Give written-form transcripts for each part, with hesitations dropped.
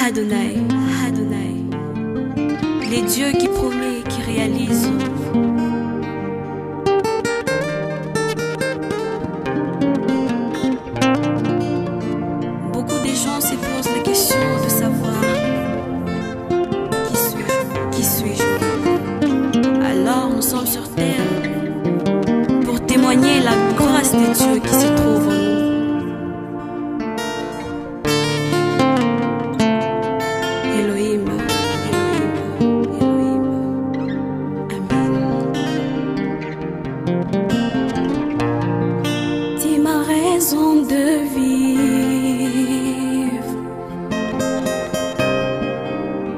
Adonai, Adonai, les dieux qui promettent et qui réalisent. Beaucoup de gens se posent la question de savoir qui suis-je. Alors nous sommes sur terre pour témoigner la grâce de Dieu qui se trouve en nous. De vivre,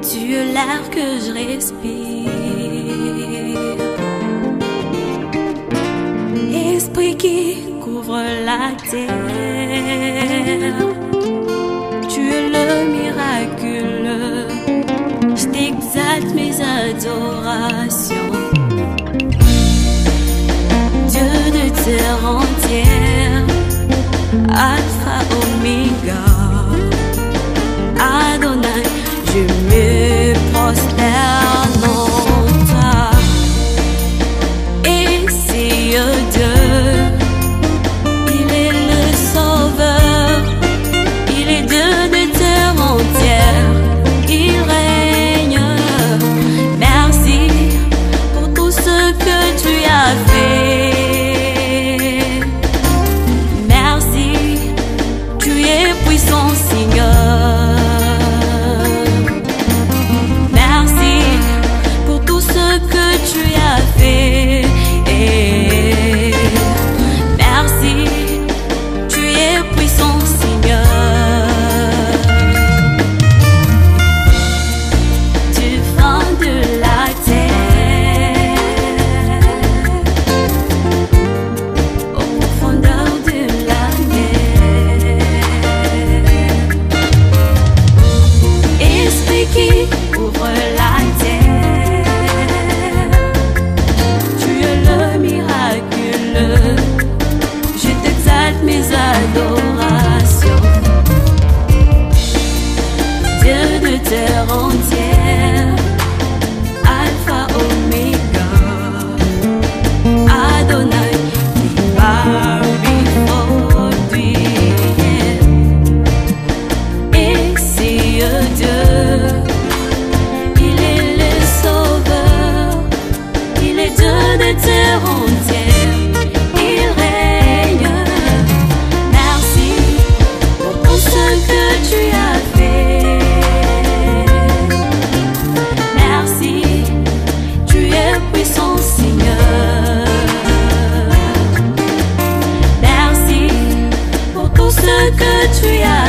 tu es l'air que je respire, esprit qui couvre la terre, tu es le miracle, je t'exalte mes adorations, Dieu de terre entière, Alpha, Omega, Adonai, je me prosterne en toi. Et c'est Dieu, il est le sauveur, il est Dieu de terre entière, il règne. Merci pour tout ce que tu as fait. Puissant Seigneur, merci pour tout ce que tu as fait. Et merci, tu es puissant Seigneur. Du fond de la terre, aux profondeurs de la mer, qui ouvre la terre, tu es le miracle, je t'exalte mes adorations, Dieu de terre entière, Alpha, Omega, Adonai, qui parle before thee, et c'est Dieu. De terre entière, il règne. Merci pour tout ce que tu as fait. Merci, tu es puissant Seigneur. Merci pour tout ce que tu as fait.